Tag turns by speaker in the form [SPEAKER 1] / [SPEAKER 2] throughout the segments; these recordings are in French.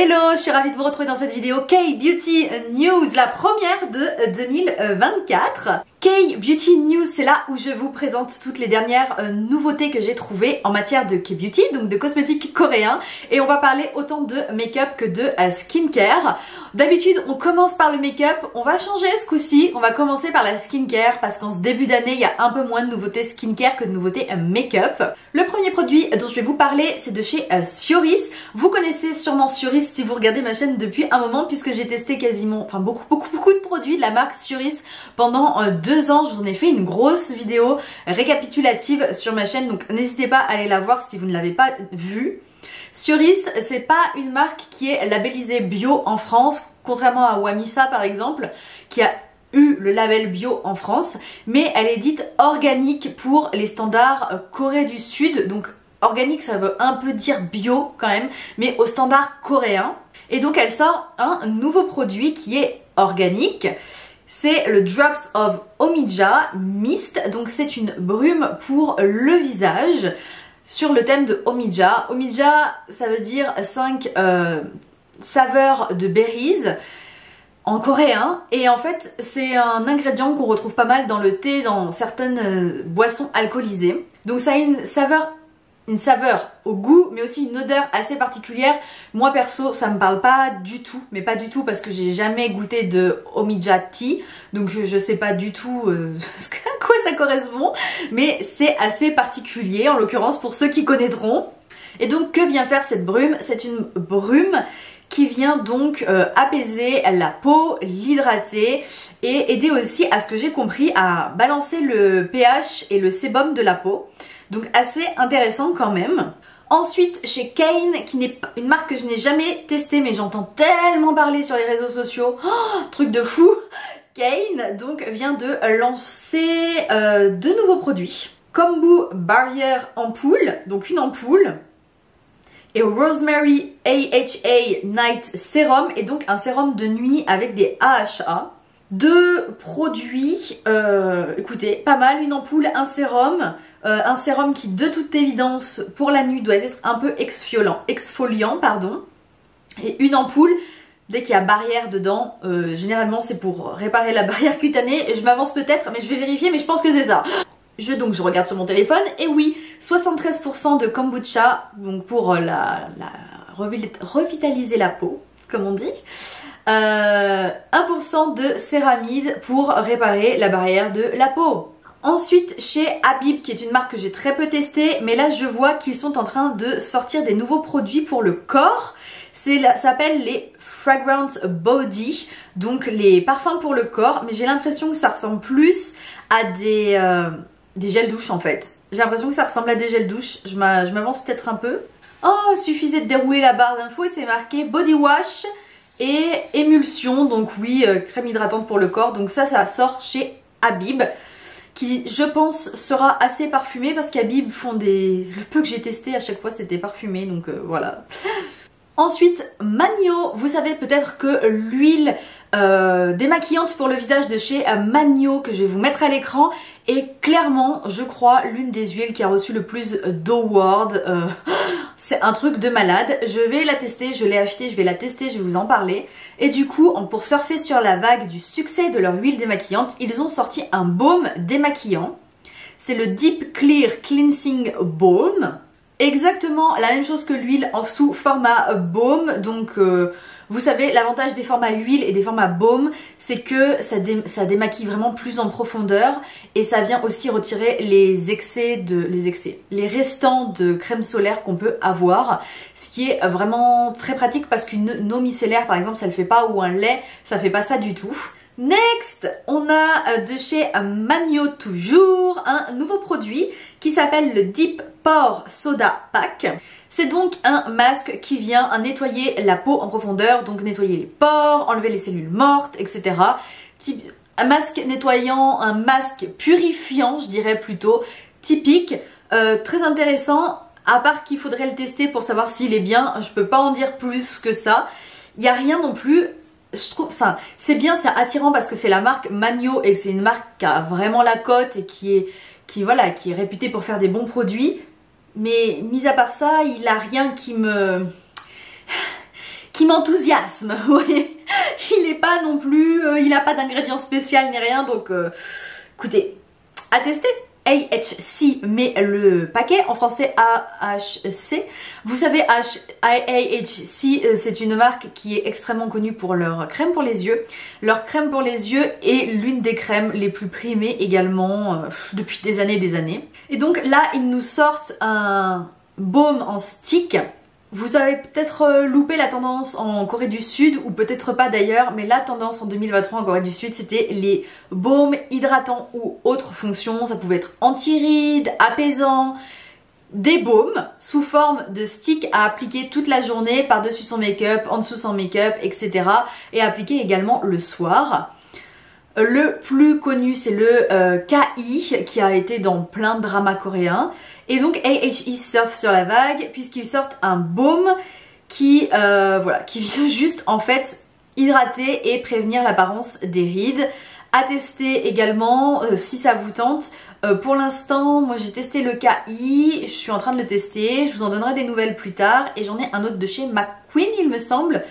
[SPEAKER 1] Hello, je suis ravie de vous retrouver dans cette vidéo K-Beauty News, la première de 2024. K-Beauty News, c'est là où je vous présente toutes les dernières nouveautés que j'ai trouvées en matière de K-Beauty, donc de cosmétiques coréens. Et on va parler autant de make-up que de skincare. D'habitude, on commence par le make-up, on va changer ce coup-ci. On va commencer par la skincare parce qu'en ce début d'année, il y a un peu moins de nouveautés skincare que de nouveautés make-up. Le premier produit dont je vais vous parler, c'est de chez Sioris. Vous connaissez sûrement Sioris si vous regardez ma chaîne depuis un moment, puisque j'ai testé quasiment, beaucoup de produits de la marque Sioris pendant 2 ans. Je vous en ai fait une grosse vidéo récapitulative sur ma chaîne, donc n'hésitez pas à aller la voir si vous ne l'avez pas vue. Sioris, c'est pas une marque qui est labellisée bio en France, contrairement à Wamisa par exemple, qui a eu le label bio en France, mais elle est dite organique pour les standards Corée du Sud, donc organique ça veut un peu dire bio quand même, mais au standard coréen. Et donc elle sort un nouveau produit qui est organique. C'est le Drops of Omija Mist, donc c'est une brume pour le visage sur le thème de Omija. Omija, ça veut dire 5 saveurs de berries en coréen, et en fait c'est un ingrédient qu'on retrouve pas mal dans le thé, dans certaines boissons alcoolisées. Donc ça a une saveur au goût, mais aussi une odeur assez particulière. Moi perso, ça me parle pas du tout, mais pas du tout parce que j'ai jamais goûté de Omija Tea, donc je sais pas du tout à quoi ça correspond, mais c'est assez particulier, en l'occurrence pour ceux qui connaîtront. Et donc que vient faire cette brume? C'est une brume qui vient donc apaiser la peau, l'hydrater et aider aussi, à ce que j'ai compris, à balancer le pH et le sébum de la peau. Donc assez intéressant quand même. Ensuite, chez Kane, qui n'est pas une marque que je n'ai jamais testée, mais j'entends tellement parler sur les réseaux sociaux, truc de fou. Kane donc vient de lancer 2 nouveaux produits. Kombu Barrier Ampoule, donc une ampoule, et Rosemary AHA Night Serum, et donc un sérum de nuit avec des AHA. 2 produits, écoutez, pas mal, une ampoule, un sérum qui de toute évidence pour la nuit doit être un peu exfoliant, pardon, et une ampoule, dès qu'il y a barrière dedans, généralement c'est pour réparer la barrière cutanée, et je m'avance peut-être, mais je vais vérifier, mais je pense que c'est ça. Je regarde sur mon téléphone, et oui, 73% de kombucha, donc pour revitaliser la peau, comme on dit. 1% de céramide pour réparer la barrière de la peau. Ensuite, chez Habib, qui est une marque que j'ai très peu testée, mais là je vois qu'ils sont en train de sortir des nouveaux produits pour le corps. Ça s'appelle les Fragrance Body, donc les parfums pour le corps, mais j'ai l'impression que ça ressemble plus à des gels douche en fait. J'ai l'impression que ça ressemble à des gels douche, je m'avance peut-être un peu. Oh, suffisait de dérouler la barre d'infos et c'est marqué Body Wash et émulsion, donc oui, crème hydratante pour le corps. Donc ça sort chez Habib, qui je pense sera assez parfumé parce qu'Habib font le peu que j'ai testé à chaque fois c'était parfumé, donc voilà. Ensuite, Magno, vous savez peut-être que l'huile démaquillante pour le visage de chez Magno, que je vais vous mettre à l'écran, est clairement, je crois, l'une des huiles qui a reçu le plus d'awards. C'est un truc de malade. Je vais la tester, je l'ai achetée, je vais la tester, je vais vous en parler. Et du coup, pour surfer sur la vague du succès de leur huile démaquillante, ils ont sorti un baume démaquillant. C'est le Deep Clear Cleansing Balm. Exactement la même chose que l'huile en sous format baume. Donc vous savez, l'avantage des formats huile et des formats baume, c'est que ça démaquille vraiment plus en profondeur, et ça vient aussi retirer les restants de crème solaire qu'on peut avoir, ce qui est vraiment très pratique parce qu'une eau micellaire par exemple ça le fait pas, ou un lait ça fait pas ça du tout. Next, on a de chez Magno toujours un nouveau produit qui s'appelle le Deep Pore Soda Pack. C'est donc un masque qui vient nettoyer la peau en profondeur, donc nettoyer les pores, enlever les cellules mortes, etc. Un masque nettoyant, un masque purifiant, je dirais plutôt, typique, très intéressant, à part qu'il faudrait le tester pour savoir s'il est bien. Je peux pas en dire plus que ça. Il n'y a rien non plus. Je trouve ça, c'est bien, c'est attirant parce que c'est la marque Magno et que c'est une marque qui a vraiment la cote et qui est réputée pour faire des bons produits. Mais mis à part ça, il a rien qui qui m'enthousiasme. Vous voyez, il est pas non plus, il a pas d'ingrédients spéciaux ni rien, donc écoutez, à tester. AHC, mais le paquet en français AHC. Vous savez, AHC, c'est une marque qui est extrêmement connue pour leur crème pour les yeux. Leur crème pour les yeux est l'une des crèmes les plus primées également depuis des années et des années. Et donc là, ils nous sortent un baume en stick. Vous avez peut-être loupé la tendance en Corée du Sud, ou peut-être pas d'ailleurs, mais la tendance en 2023 en Corée du Sud, c'était les baumes hydratants ou autres fonctions. Ça pouvait être anti-rides, apaisant, des baumes sous forme de stick à appliquer toute la journée par-dessus son make-up, en dessous son make-up, etc. Et à appliquer également le soir. Le plus connu, c'est le KI, qui a été dans plein de dramas coréens. Et donc AHE surfe sur la vague puisqu'ils sortent un baume qui vient juste en fait hydrater et prévenir l'apparence des rides. À tester également si ça vous tente. Pour l'instant, moi j'ai testé le KI, je suis en train de le tester, je vous en donnerai des nouvelles plus tard. Et j'en ai un autre de chez McQueen, il me semble.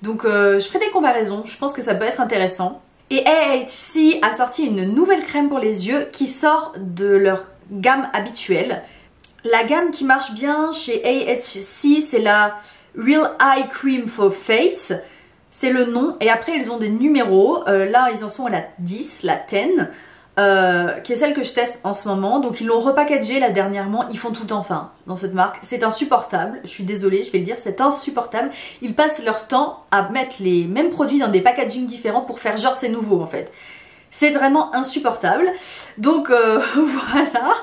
[SPEAKER 1] Donc je ferai des comparaisons, je pense que ça peut être intéressant. Et AHC a sorti une nouvelle crème pour les yeux qui sort de leur gamme habituelle. La gamme qui marche bien chez AHC, c'est la Real Eye Cream for Face. C'est le nom. Et après, ils ont des numéros. Là, ils en sont à la 10, la 10. Qui est celle que je teste en ce moment. Donc ils l'ont repackagée là dernièrement, ils font tout enfin dans cette marque. C'est insupportable, je suis désolée, je vais le dire, c'est insupportable. Ils passent leur temps à mettre les mêmes produits dans des packagings différents pour faire genre c'est nouveau en fait. C'est vraiment insupportable. Donc voilà.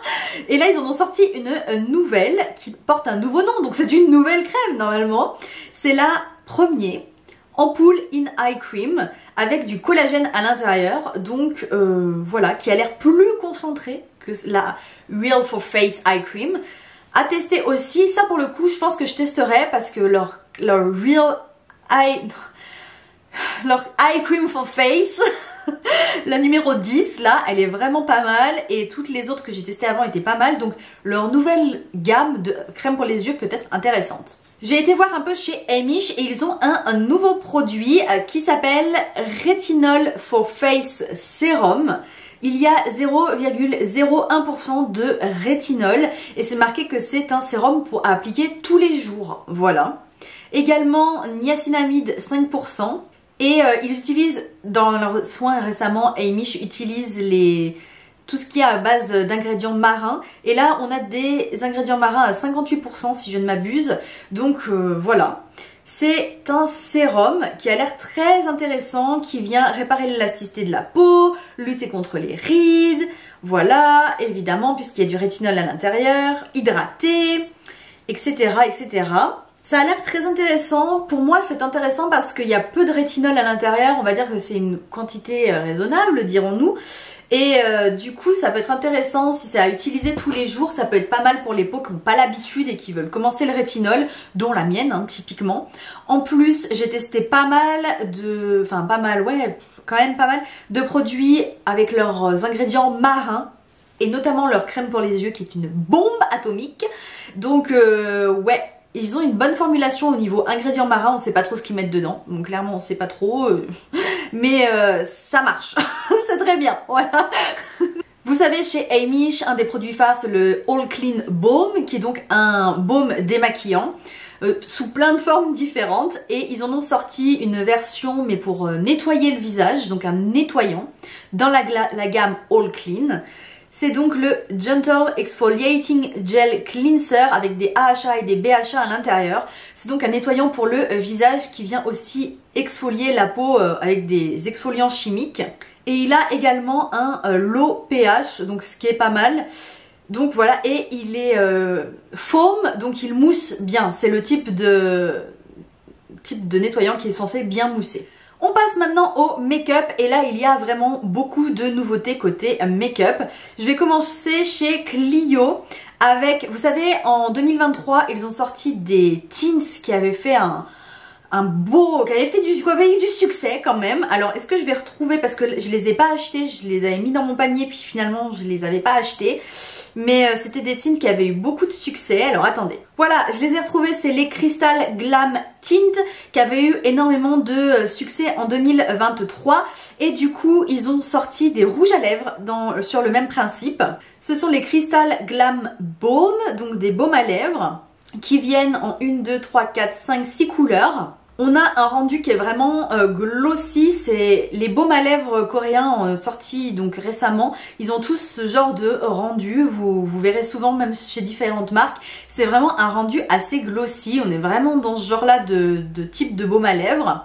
[SPEAKER 1] Et là ils en ont sorti une nouvelle qui porte un nouveau nom. Donc c'est une nouvelle crème normalement. C'est la première ampoule in eye cream avec du collagène à l'intérieur, donc voilà, qui a l'air plus concentré que la Real for Face Eye Cream. À tester aussi, ça pour le coup je pense que je testerai parce que leur Real Eye Cream for Face la numéro 10 là, elle est vraiment pas mal et toutes les autres que j'ai testées avant étaient pas mal, donc leur nouvelle gamme de crème pour les yeux peut être intéressante. J'ai été voir un peu chez Amish et ils ont un nouveau produit qui s'appelle Retinol for Face Serum. Il y a 0,01% de rétinol et c'est marqué que c'est un sérum pour appliquer tous les jours. Voilà. Également niacinamide 5%. Et ils utilisent dans leurs soins récemment, Amish utilise tout ce qui est à base d'ingrédients marins. Et là, on a des ingrédients marins à 58% si je ne m'abuse. Donc voilà. C'est un sérum qui a l'air très intéressant, qui vient réparer l'élasticité de la peau, lutter contre les rides. Voilà, évidemment, puisqu'il y a du rétinol à l'intérieur, hydrater, etc., etc. Ça a l'air très intéressant. Pour moi, c'est intéressant parce qu'il y a peu de rétinol à l'intérieur. On va dire que c'est une quantité raisonnable, dirons-nous. Et du coup, ça peut être intéressant si c'est à utiliser tous les jours. Ça peut être pas mal pour les peaux qui n'ont pas l'habitude et qui veulent commencer le rétinol, dont la mienne, hein, typiquement. En plus, j'ai testé pas mal de... Enfin, pas mal, ouais, quand même pas mal de produits avec leurs ingrédients marins. Et notamment leur crème pour les yeux qui est une bombe atomique. Donc, ouais... Ils ont une bonne formulation au niveau ingrédients marins, on sait pas trop ce qu'ils mettent dedans, donc clairement on sait pas trop, mais ça marche, c'est très bien, voilà. Vous savez, chez Amish, un des produits phares c'est le All Clean Balm, qui est donc un baume démaquillant, sous plein de formes différentes, et ils en ont sorti une version mais pour nettoyer le visage, donc un nettoyant, dans la gamme All Clean. C'est donc le Gentle Exfoliating Gel Cleanser avec des AHA et des BHA à l'intérieur. C'est donc un nettoyant pour le visage qui vient aussi exfolier la peau avec des exfoliants chimiques. Et il a également un low pH, donc ce qui est pas mal. Donc voilà, et il est foam, donc il mousse bien. C'est le type de nettoyant qui est censé bien mousser. On passe maintenant au make-up et là il y a vraiment beaucoup de nouveautés côté make-up. Je vais commencer chez Clio avec, vous savez, en 2023 ils ont sorti des tints qui avaient fait qui avaient eu du succès quand même. Alors est-ce que je vais retrouver, parce que je les ai pas achetés, je les avais mis dans mon panier puis finalement je les avais pas achetés. mais c'était des tints qui avaient eu beaucoup de succès. Alors attendez, voilà, je les ai retrouvés, c'est les Crystal Glam Tint qui avaient eu énormément de succès en 2023 et du coup ils ont sorti des rouges à lèvres sur le même principe. Ce sont les Crystal Glam Balm, donc des baumes à lèvres qui viennent en 1, 2, 3, 4, 5, 6 couleurs. On a un rendu qui est vraiment glossy, c'est les baumes à lèvres coréens sortis donc récemment, ils ont tous ce genre de rendu, vous verrez souvent même chez différentes marques, c'est vraiment un rendu assez glossy, on est vraiment dans ce genre là de type de baume à lèvres.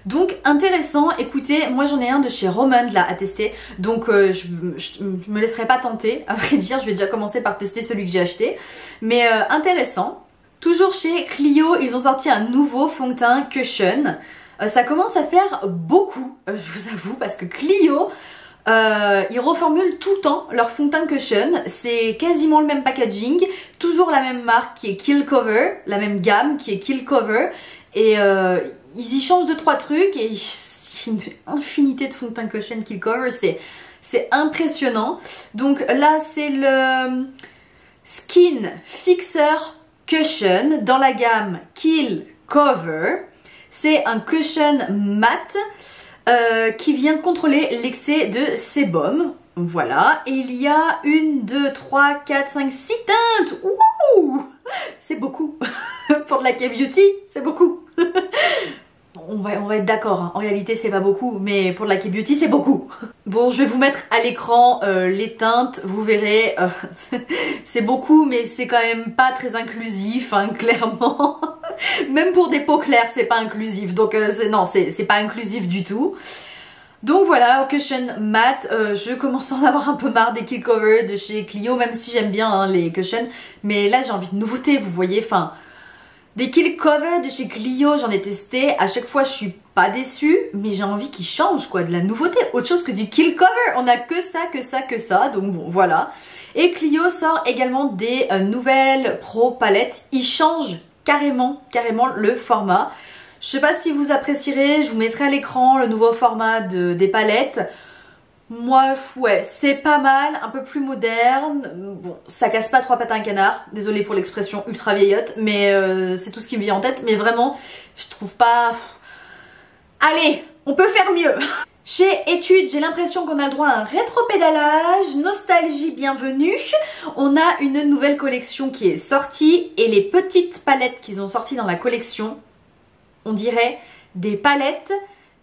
[SPEAKER 1] Donc intéressant, écoutez, moi j'en ai un de chez Romand là à tester, donc je me laisserai pas tenter, à vrai dire, je vais déjà commencer par tester celui que j'ai acheté, mais intéressant. Toujours chez Clio, ils ont sorti un nouveau fond de teint Cushion. Ça commence à faire beaucoup, je vous avoue, parce que Clio, ils reformulent tout le temps leur fond de teint Cushion. C'est quasiment le même packaging, toujours la même marque qui est Kill Cover, la même gamme qui est Kill Cover. Et ils y changent 2-3 trucs et une infinité de fond de teint Cushion Kill Cover, c'est impressionnant. Donc là, c'est le Skin Fixer Cushion dans la gamme Kill Cover. C'est un cushion mat qui vient contrôler l'excès de sébum. Voilà. Et il y a 1, 2, 3, 4, 5, 6 teintes. Ouh, c'est beaucoup. Pour de la K-Beauty, c'est beaucoup. On va être d'accord, hein. En réalité c'est pas beaucoup, mais pour de la K-Beauty c'est beaucoup. Bon, je vais vous mettre à l'écran les teintes, vous verrez, c'est beaucoup mais c'est quand même pas très inclusif, hein, clairement. Même pour des peaux claires c'est pas inclusif, donc non, c'est pas inclusif du tout. Donc voilà, Cushion Matte, je commence à en avoir un peu marre des Kill Cover de chez Clio, même si j'aime bien hein, les cushions, mais là j'ai envie de nouveautés, vous voyez, enfin... Des Kill Cover de chez Clio, j'en ai testé, à chaque fois je suis pas déçue, mais j'ai envie qu'ils changent quoi, de la nouveauté, autre chose que du Kill Cover, on a que ça, donc bon voilà. Et Clio sort également des nouvelles Pro palettes, ils changent carrément le format. Je sais pas si vous apprécierez, je vous mettrai à l'écran le nouveau format des palettes. Moi, ouais, c'est pas mal, un peu plus moderne. Bon, ça casse pas 3 pattes à un canard. Désolée pour l'expression ultra vieillotte, mais c'est tout ce qui me vient en tête. Mais vraiment, je trouve pas... Allez, on peut faire mieux. Chez Etude, j'ai l'impression qu'on a le droit à un rétropédalage. Nostalgie, bienvenue. On a une nouvelle collection qui est sortie. Et les petites palettes qu'ils ont sorties dans la collection, on dirait des palettes...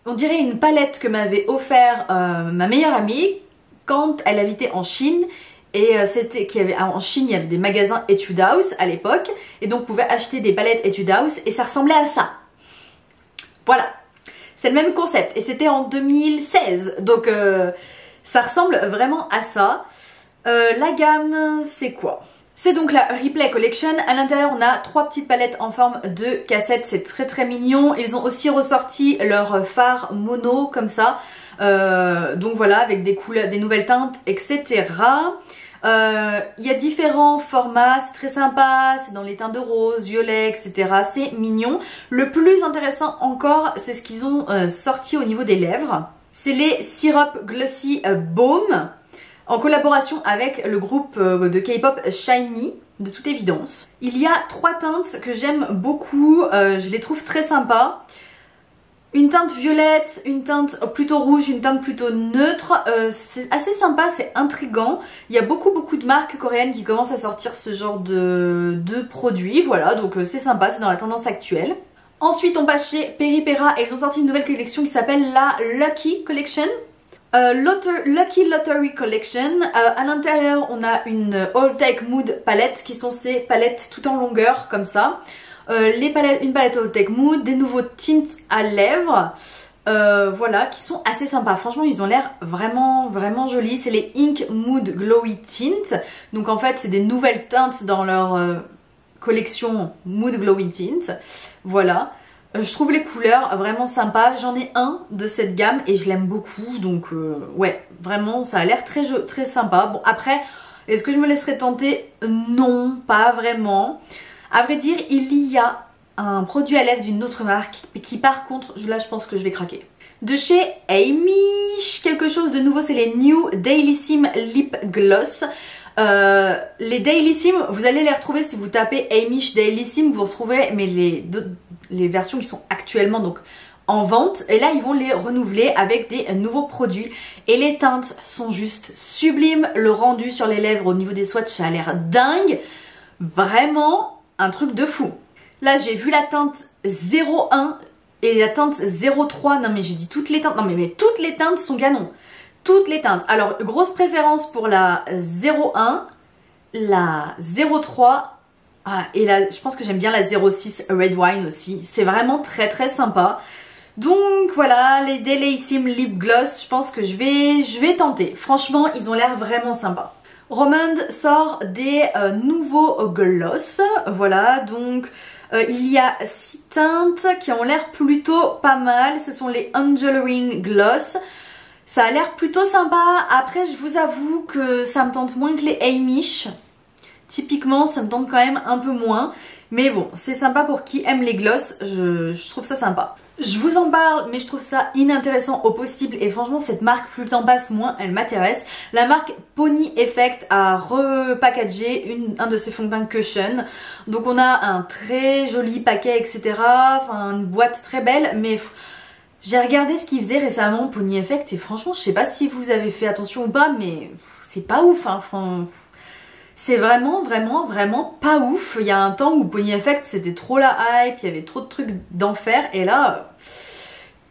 [SPEAKER 1] On dirait une palette que m'avait offert ma meilleure amie quand elle habitait en Chine. Et c'était en Chine, il y avait des magasins Etude House à l'époque. Et donc, on pouvait acheter des palettes Etude House et ça ressemblait à ça. Voilà. C'est le même concept. Et c'était en 2016. Donc, ça ressemble vraiment à ça. La gamme, c'est quoi ? C'est donc la Replay Collection. À l'intérieur, on a 3 petites palettes en forme de cassette. C'est très mignon. Ils ont aussi ressorti leur phare mono comme ça. Donc voilà, avec des couleurs, des nouvelles teintes, etc. Il y a différents formats. C'est très sympa. C'est dans les teintes de rose, violet, etc. C'est mignon. Le plus intéressant encore, c'est ce qu'ils ont sorti au niveau des lèvres. C'est les Syrup Glossy Balm, en collaboration avec le groupe de K-pop SHINee, de toute évidence. Il y a 3 teintes que j'aime beaucoup, je les trouve très sympas. Une teinte violette, une teinte plutôt rouge, une teinte plutôt neutre. C'est assez sympa, c'est intriguant. Il y a beaucoup de marques coréennes qui commencent à sortir ce genre de produits. Voilà, donc c'est sympa, c'est dans la tendance actuelle. Ensuite, on passe chez Peripera et ils ont sorti une nouvelle collection qui s'appelle la Lucky Collection. Lucky Lottery Collection. À l'intérieur, on a une All Take Mood palette qui sont ces palettes tout en longueur comme ça. Une palette All Take Mood, des nouveaux tints à lèvres. Voilà, qui sont assez sympas. Franchement, ils ont l'air vraiment jolis. C'est les Ink Mood Glowy Tint. Donc en fait, c'est des nouvelles teintes dans leur collection Mood Glowy Tint. Voilà. Je trouve les couleurs vraiment sympas. J'en ai un de cette gamme et je l'aime beaucoup. Donc ouais, vraiment, ça a l'air très sympa. Bon, après, est-ce que je me laisserai tenter? Non, pas vraiment. À vrai dire, il y a un produit à lèvres d'une autre marque qui par contre, là je pense que je vais craquer. De chez Amy, quelque chose de nouveau, c'est les New Daily Sim Lip Gloss. Les Daily Sim, vous allez les retrouver si vous tapez Amish Daily Sim, vous retrouvez mais les versions qui sont actuellement donc en vente. Et là, ils vont les renouveler avec des nouveaux produits. Et les teintes sont juste sublimes. Le rendu sur les lèvres au niveau des swatchs, ça a l'air dingue. Vraiment un truc de fou. Là, j'ai vu la teinte 01 et la teinte 03. Non mais j'ai dit toutes les teintes. Non mais toutes les teintes sont canon. Toutes les teintes. Alors, grosse préférence pour la 01, la 03 et là, je pense que j'aime bien la 06 Red Wine aussi. C'est vraiment très très sympa. Donc voilà, les Daily Sim Lip Gloss, je pense que je vais tenter. Franchement, ils ont l'air vraiment sympas. Romand sort des nouveaux gloss. Voilà, donc il y a 6 teintes qui ont l'air plutôt pas mal. Ce sont les Angel Ring Gloss. Ça a l'air plutôt sympa. Après, je vous avoue que ça me tente moins que les Amish. Typiquement, ça me tente quand même un peu moins. Mais bon, c'est sympa pour qui aime les gloss. Je trouve ça sympa. Je vous en parle, mais je trouve ça inintéressant au possible. Et franchement, cette marque, plus le temps passe, moins elle m'intéresse. La marque Pony Effect a repackagé un de ses fonds de teint Cushion. Donc on a un très joli paquet, etc. Enfin, une boîte très belle, mais... J'ai regardé ce qu'ils faisaient récemment, Pony Effect, et franchement, je sais pas si vous avez fait attention ou pas, mais c'est pas ouf, hein. C'est vraiment pas ouf. Il y a un temps où Pony Effect, c'était trop la hype, il y avait trop de trucs d'enfer, et là,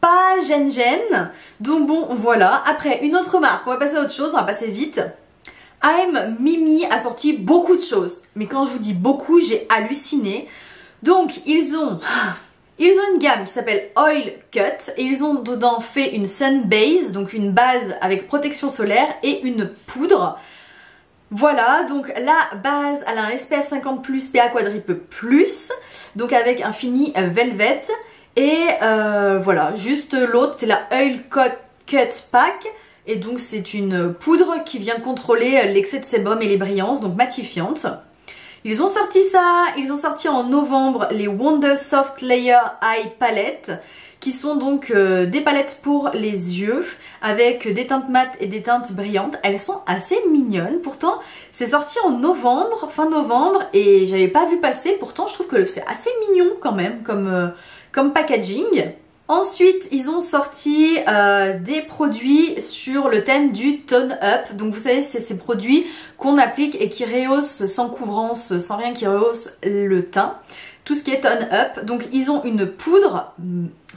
[SPEAKER 1] pas gêne. Donc bon, voilà. Après, une autre marque, on va passer à autre chose, on va passer vite. I'm Mimi a sorti beaucoup de choses, mais quand je vous dis beaucoup, j'ai halluciné. Donc, ils ont une gamme qui s'appelle Oil Cut et ils ont dedans fait une Sun Base, donc une base avec protection solaire et une poudre. Voilà, donc la base, elle a un SPF 50+, PA quadruple plus, donc avec un fini velvet. Et voilà, juste l'autre, c'est la Oil Cut Pack. Et donc c'est une poudre qui vient contrôler l'excès de sébum et les brillances, donc matifiante. Ils ont sorti ça, ils ont sorti en novembre les Wonder Soft Layer Eye Palette, qui sont donc des palettes pour les yeux, avec des teintes mates et des teintes brillantes. Elles sont assez mignonnes, pourtant c'est sorti en novembre, fin novembre, et j'avais pas vu passer, pourtant je trouve que c'est assez mignon quand même comme packaging. Ensuite, ils ont sorti des produits sur le thème du tone up. Donc vous savez, c'est ces produits qu'on applique et qui rehaussent sans couvrance, sans rien qui rehausse le teint. Tout ce qui est tone up. Donc ils ont une poudre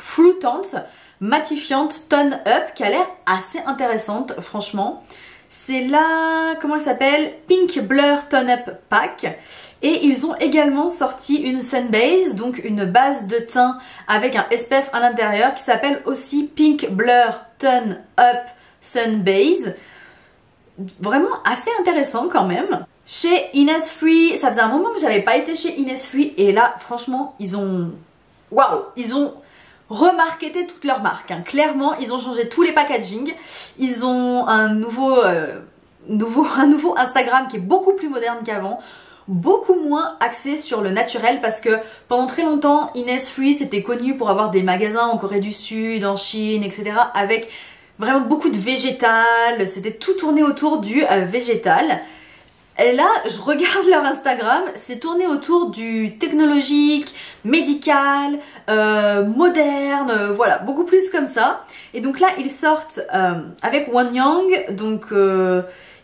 [SPEAKER 1] floutante, matifiante tone up qui a l'air assez intéressante, franchement. C'est la, comment elle s'appelle, Pink Blur Tone Up Pack. Et ils ont également sorti une Sun Base, donc une base de teint avec un SPF à l'intérieur qui s'appelle aussi Pink Blur Tone Up Sun Base. Vraiment assez intéressant quand même. Chez Innisfree, ça faisait un moment que j'avais pas été chez Innisfree et là, franchement, ils ont... Waouh, ils ont remarketé toutes leurs marques, hein. Clairement, ils ont changé tous les packaging. Ils ont un nouveau Instagram qui est beaucoup plus moderne qu'avant, beaucoup moins axé sur le naturel parce que pendant très longtemps, Innisfree c'était connu pour avoir des magasins en Corée du Sud, en Chine, etc. avec vraiment beaucoup de végétal. C'était tout tourné autour du végétal. Et là, je regarde leur Instagram, c'est tourné autour du technologique, médical, moderne, voilà, beaucoup plus comme ça. Et donc là, ils sortent avec Wanyang, donc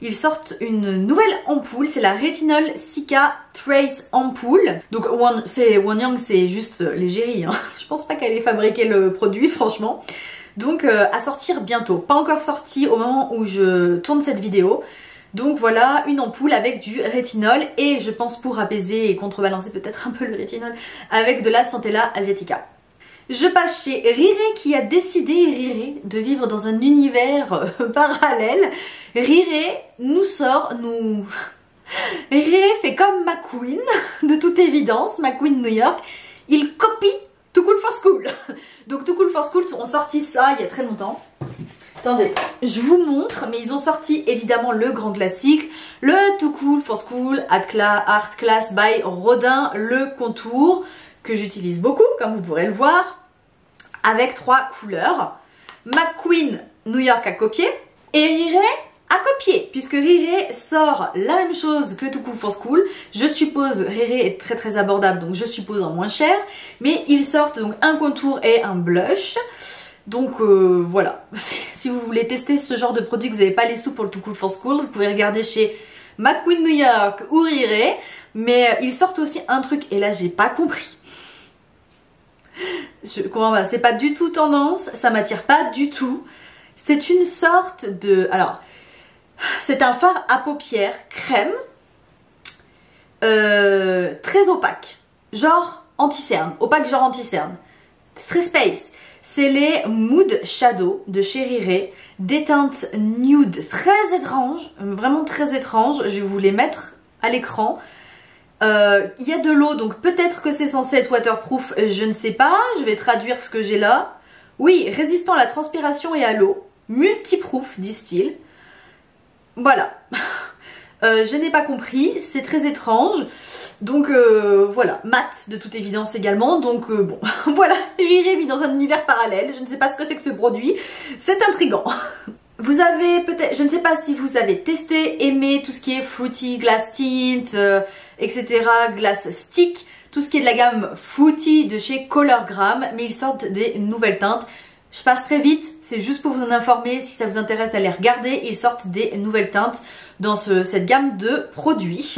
[SPEAKER 1] ils sortent une nouvelle ampoule, c'est la Retinol Cica Trace Ampoule. Donc Wanyang, c'est juste l'égérie, hein. Je pense pas qu'elle ait fabriqué le produit, franchement. Donc à sortir bientôt, pas encore sorti au moment où je tourne cette vidéo. Donc voilà, une ampoule avec du rétinol et je pense pour apaiser et contrebalancer peut-être un peu le rétinol avec de la Centella Asiatica. Je passe chez Riré qui a décidé, Riré, de vivre dans un univers parallèle. Riré Riré fait comme McQueen, de toute évidence, McQueen New York. Il copie Too Cool for School. Donc Too Cool for School ont sorti ça il y a très longtemps. Attendez, je vous montre, mais ils ont sorti évidemment le grand classique, le Too Cool for School Art Class by Rodin, le contour, que j'utilise beaucoup, comme vous pourrez le voir, avec 3 couleurs. McQueen New York a copié, et Riré à copier, puisque Riré sort la même chose que Too Cool for School. Je suppose, Riré est très abordable, donc je suppose en moins cher, mais ils sortent donc un contour et un blush. Donc voilà, si vous voulez tester ce genre de produit, que vous n'avez pas les sous pour le Too Cool for School, vous pouvez regarder chez McQueen New York ou Riré, mais ils sortent aussi un truc, et là j'ai pas compris. Je comprends pas, c'est pas du tout tendance, ça m'attire pas du tout. C'est une sorte de... Alors, c'est un fard à paupières crème, très opaque, genre anti-cerne, opaque genre anti-cerne, très space. C'est les Mood Shadow de chez Riré, des teintes nude très étranges, vraiment très étranges. Je vais vous les mettre à l'écran. Il y a de l'eau, donc peut-être que c'est censé être waterproof, je ne sais pas. Je vais traduire ce que j'ai là. Oui, résistant à la transpiration et à l'eau, multiproof, disent-ils. Voilà. Je n'ai pas compris, c'est très étrange. Donc voilà, mat de toute évidence également. Donc bon, voilà, Riré vit dans un univers parallèle. Je ne sais pas ce que c'est que ce produit. C'est intriguant. Vous avez peut-être, je ne sais pas si vous avez testé, aimé tout ce qui est Fruity, Glass Tint, etc. Glass Stick, tout ce qui est de la gamme Fruity de chez Colorgram, mais ils sortent des nouvelles teintes. Je passe très vite, c'est juste pour vous en informer, si ça vous intéresse d'aller regarder, ils sortent des nouvelles teintes dans cette gamme de produits.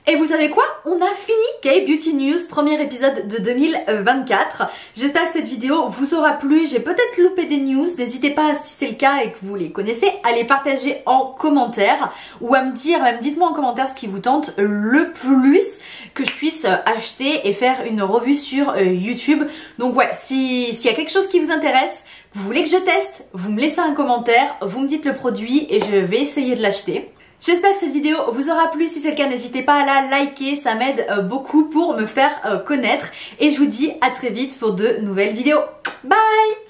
[SPEAKER 1] Et vous savez quoi? On a fini K-Beauty News, premier épisode de 2024. J'espère que cette vidéo vous aura plu. J'ai peut-être loupé des news. N'hésitez pas, si c'est le cas et que vous les connaissez, à les partager en commentaire ou à me dire, même dites-moi en commentaire ce qui vous tente le plus, que je puisse acheter et faire une revue sur YouTube. Donc ouais, s'il y a quelque chose qui vous intéresse, vous voulez que je teste, vous me laissez un commentaire, vous me dites le produit et je vais essayer de l'acheter. J'espère que cette vidéo vous aura plu. Si c'est le cas, n'hésitez pas à la liker, ça m'aide beaucoup pour me faire connaître. Et je vous dis à très vite pour de nouvelles vidéos. Bye!